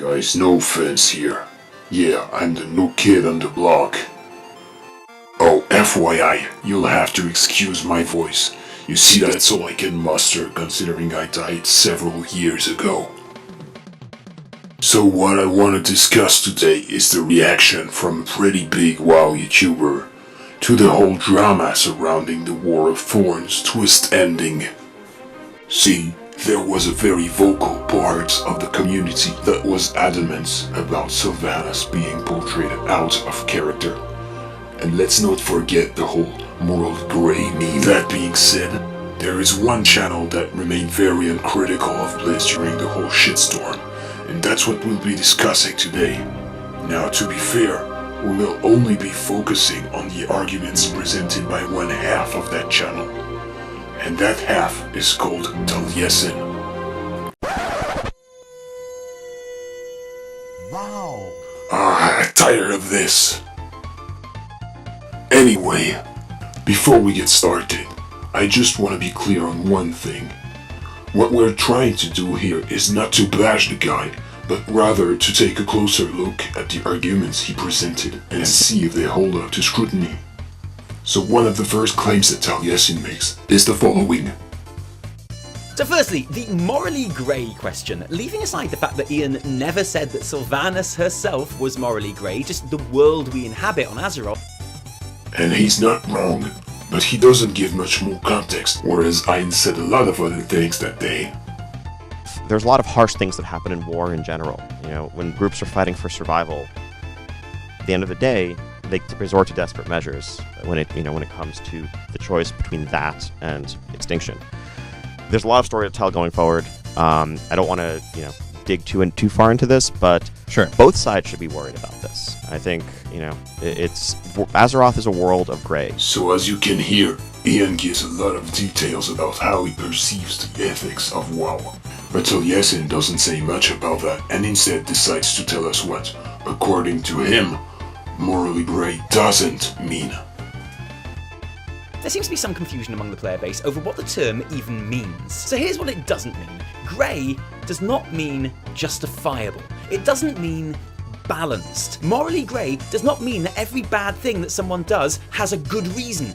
Guys, no offense here. Yeah, I'm the new kid on the block. Oh, FYI, you'll have to excuse my voice. You see, that's all I can muster considering I died several years ago. So what I want to discuss today is the reaction from a pretty big WoW YouTuber to the whole drama surrounding the War of Thorns twist ending. See, there was a very vocal part of the community that was adamant about Sylvanas being portrayed out of character. And let's not forget the whole moral grey meme. That being said, there is one channel that remained very uncritical of Blitz during the whole shitstorm, and that's what we'll be discussing today. Now, to be fair, we will only be focusing on the arguments presented by one half of that channel. And that half is called Taliesin. Wow! Tired of this. Anyway, before we get started, I just want to be clear on one thing. What we're trying to do here is not to bash the guy, but rather to take a closer look at the arguments he presented and see if they hold up to scrutiny. So one of the first claims that Taliesin makes is the following. So firstly, the morally grey question. Leaving aside the fact that Ian never said that Sylvanas herself was morally grey, just the world we inhabit on Azeroth. And he's not wrong, but he doesn't give much more context, whereas Ian said a lot of other things that day. There's a lot of harsh things that happen in war in general. You know, when groups are fighting for survival, at the end of the day, they resort to desperate measures when it comes to the choice between that and extinction. There's a lot of story to tell going forward. I don't want to, dig too far into this, but Sure. Both sides should be worried about this. I think, Azeroth is a world of gray. So as you can hear, Ian gives a lot of details about how he perceives the ethics of WoW. But Taliesin doesn't say much about that and instead decides to tell us what, according to him, morally grey doesn't mean. There seems to be some confusion among the player base over what the term even means. So here's what it doesn't mean. Grey does not mean justifiable. It doesn't mean balanced. Morally grey does not mean that every bad thing that someone does has a good reason.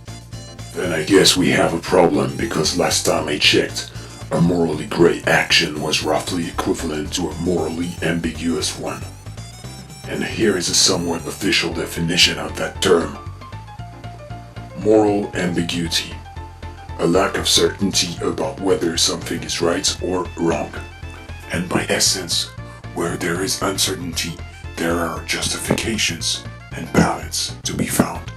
Then I guess we have a problem, because last time I checked, a morally grey action was roughly equivalent to a morally ambiguous one. And here is a somewhat official definition of that term. Moral ambiguity. A lack of certainty about whether something is right or wrong. And by essence, where there is uncertainty, there are justifications and balance to be found.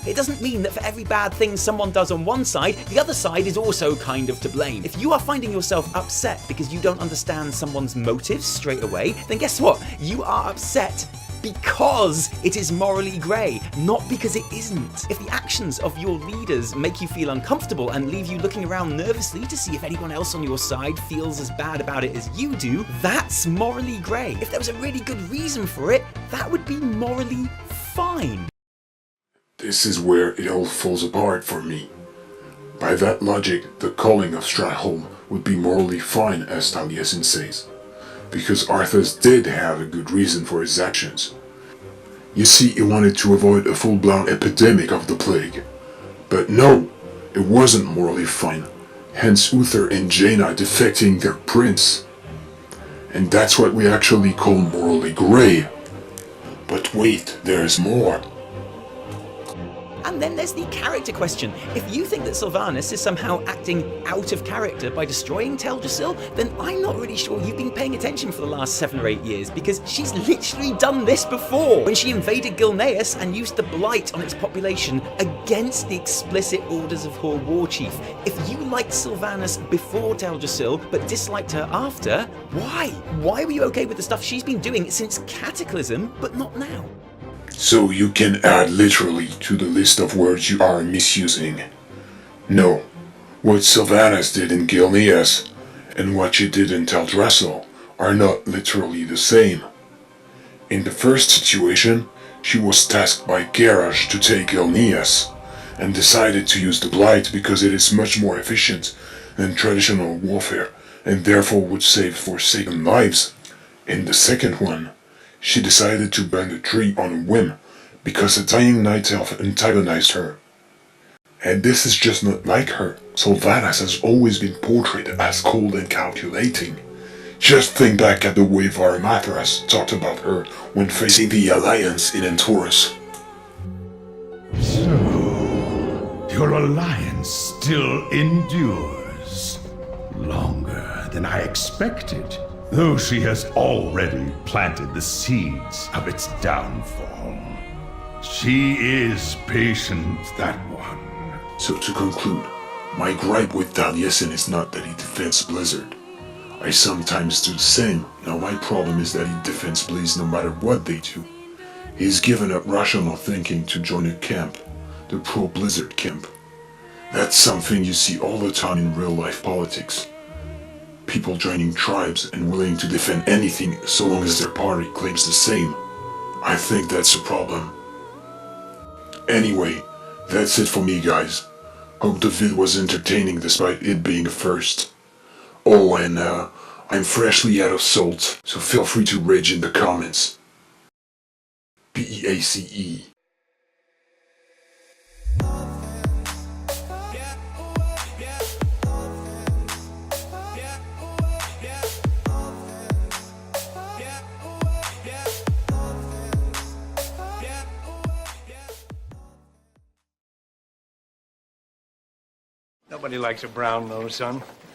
It doesn't mean that for every bad thing someone does on one side, the other side is also kind of to blame. If you are finding yourself upset because you don't understand someone's motives straight away, then guess what? You are upset because it is morally grey, not because it isn't. If the actions of your leaders make you feel uncomfortable and leave you looking around nervously to see if anyone else on your side feels as bad about it as you do, that's morally grey. If there was a really good reason for it, that would be morally fine. This is where it all falls apart for me. By that logic, the culling of Strahholm would be morally fine, as Taliesin says, because Arthas did have a good reason for his actions. You see, he wanted to avoid a full-blown epidemic of the plague. But no, it wasn't morally fine, hence Uther and Jaina defecting their prince. And that's what we actually call morally grey. But wait, there's more. And then there's the character question. If you think that Sylvanas is somehow acting out of character by destroying Teldrassil, then I'm not really sure you've been paying attention for the last 7 or 8 years, because she's literally done this before, when she invaded Gilneas and used the Blight on its population against the explicit orders of her war chief. If you liked Sylvanas before Teldrassil, but disliked her after, why? Why were you okay with the stuff she's been doing since Cataclysm, but not now? So you can add literally to the list of words you are misusing. No, what Sylvanas did in Gilneas and what she did in Teldrassil are not literally the same. In the first situation, she was tasked by Garrosh to take Gilneas, and decided to use the Blight because it is much more efficient than traditional warfare and therefore would save forsaken lives. In the second one, she decided to burn the tree on a whim because a dying night elf antagonized her. And this is just not like her. Sylvanas has always been portrayed as cold and calculating. Just think back at the way Varamathras talked about her when facing the Alliance in Antorus. So, your alliance still endures. Longer than I expected, though she has already planted the seeds of its downfall. She is patient, that one. So to conclude, my gripe with Taliesin is not that he defends Blizzard. I sometimes do the same. Now my problem is that he defends Blizz no matter what they do. He's given up rational thinking to join a camp, the pro-Blizzard camp. That's something you see all the time in real-life politics. People joining tribes and willing to defend anything so long as their party claims the same. I think that's a problem. Anyway, that's it for me, guys. Hope the vid was entertaining despite it being a first. Oh, and I'm freshly out of salt, so feel free to rage in the comments. PEACE. Nobody likes a brown nose, son.